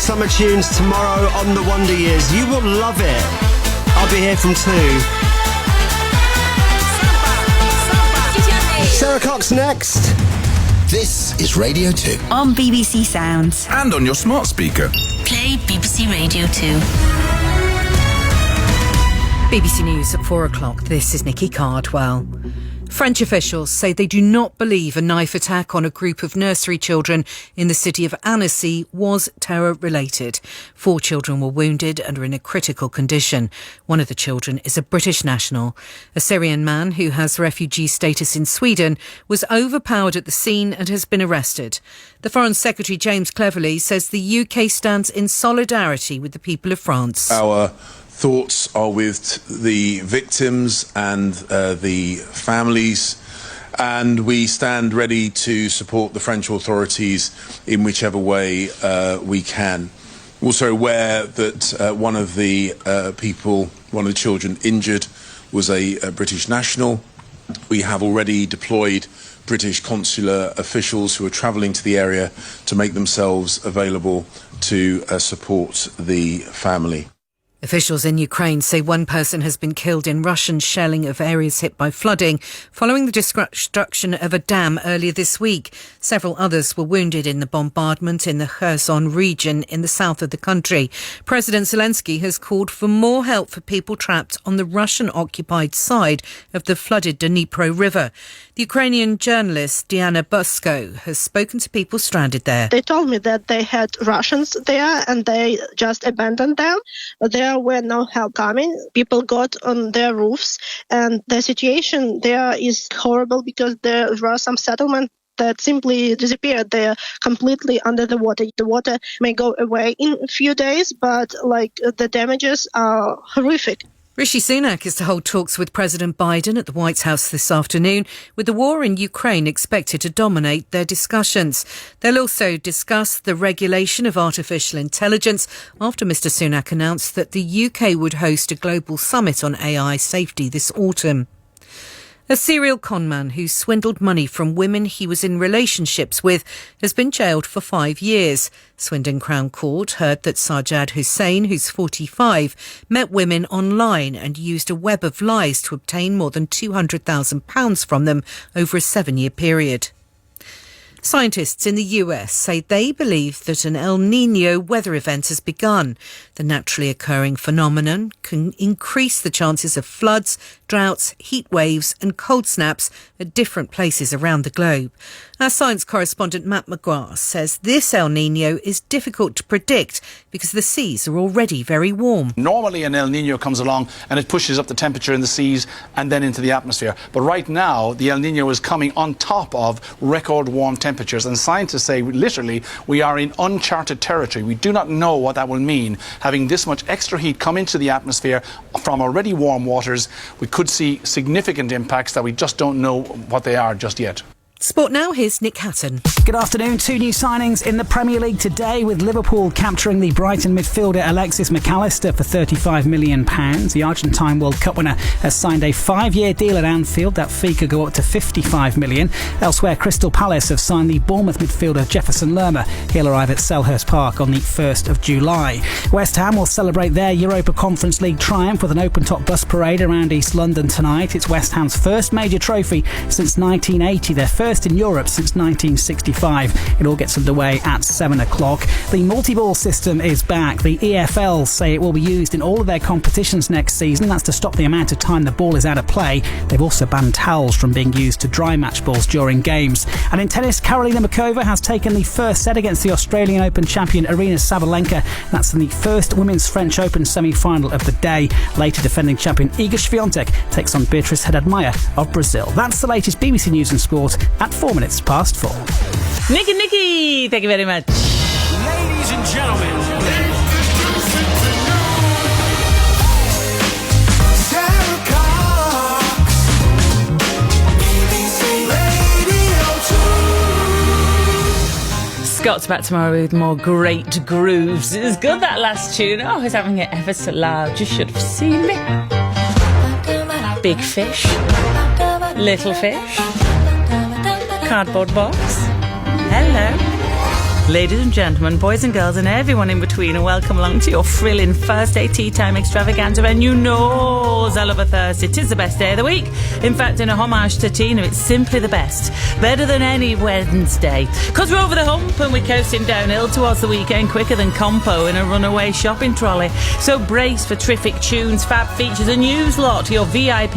summer tunes tomorrow on The Wonder Years. You will love it. I'll be here from 2. Sarah Cox next. This is Radio 2. On BBC Sounds. And on your smart speaker. Play BBC Radio 2. BBC News at 4 o'clock. This is Nikki Cardwell. French officials say they do not believe a knife attack on a group of nursery children in the city of Annecy was terror-related. 4 children were wounded and are in a critical condition. One of the children is a British national. A Syrian man who has refugee status in Sweden was overpowered at the scene and has been arrested. The Foreign Secretary James Cleverly says the UK stands in solidarity with the people of France. Our thoughts are with the victims and the families, and we stand ready to support the French authorities in whichever way we can. Also aware that one of the children injured was a British national. We have already deployed British consular officials who are travelling to the area to make themselves available to support the family. Officials in Ukraine say one person has been killed in Russian shelling of areas hit by flooding following the destruction of a dam earlier this week. Several others were wounded in the bombardment in the Kherson region in the south of the country. President Zelensky has called for more help for people trapped on the Russian-occupied side of the flooded Dnipro River. The Ukrainian journalist Diana Busko has spoken to people stranded there. They told me that they had Russians there and they just abandoned them. There were no help coming. People got on their roofs, and the situation there is horrible because there were some settlements that simply disappeared. They are completely under the water. The water may go away in a few days, but the damages are horrific. Rishi Sunak is to hold talks with President Biden at the White House this afternoon, with the war in Ukraine expected to dominate their discussions. They'll also discuss the regulation of artificial intelligence after Mr Sunak announced that the UK would host a global summit on AI safety this autumn. A serial conman who swindled money from women he was in relationships with has been jailed for 5 years. Swindon Crown Court heard that Sajjad Hussain, who's 45, met women online and used a web of lies to obtain more than £200,000 from them over a 7-year period. Scientists in the US say they believe that an El Niño weather event has begun. The naturally occurring phenomenon can increase the chances of floods, droughts, heat waves and cold snaps at different places around the globe. Our science correspondent Matt McGrath says this El Niño is difficult to predict because the seas are already very warm. Normally an El Niño comes along and it pushes up the temperature in the seas and then into the atmosphere. But right now the El Niño is coming on top of record warm temperatures, and scientists say literally we are in uncharted territory. We do not know what that will mean. Having this much extra heat come into the atmosphere from already warm waters, we could see significant impacts that we just don't know what they are just yet. Sport now, here's Nick Hatton. Good afternoon. 2 new signings in the Premier League today, with Liverpool capturing the Brighton midfielder Alexis McAllister for £35 million. The Argentine World Cup winner has signed a 5-year deal at Anfield. That fee could go up to £55 million. Elsewhere, Crystal Palace have signed the Bournemouth midfielder Jefferson Lerma. He'll arrive at Selhurst Park on the 1st of July. West Ham will celebrate their Europa Conference League triumph with an open-top bus parade around East London tonight. It's West Ham's first major trophy since 1980, their first in Europe since 1965. It all gets underway at 7 o'clock. The multi-ball system is back. The EFL say it will be used in all of their competitions next season. That's to stop the amount of time the ball is out of play. They've also banned towels from being used to dry match balls during games. And in tennis, Karolina Muchova has taken the first set against the Australian Open champion Aryna Sabalenka. That's in the first Women's French Open semi-final of the day. Later, defending champion Iga Swiatek takes on Beatriz Haddad-Maia of Brazil. That's the latest BBC News and Sport at 4 minutes past 4. Nikki, thank you very much. Ladies and gentlemen, Sarah Cox, BBC Radio 2. Scott's back tomorrow with more great grooves. It was good, that last tune. Oh, he's having it ever so loud. You should have seen me. Big fish, little fish, cardboard box. Hello. Ladies and gentlemen, boys and girls and everyone in between, and welcome along to your thrilling first day tea time extravaganza. And you know I love a Thursday. It is the best day of the week. In fact, in a homage to Tina, it's simply the best. Better than any Wednesday. Because we're over the hump and we're coasting downhill towards the weekend quicker than Compo in a runaway shopping trolley. So brace for terrific tunes, fab features and news lot. Your VIP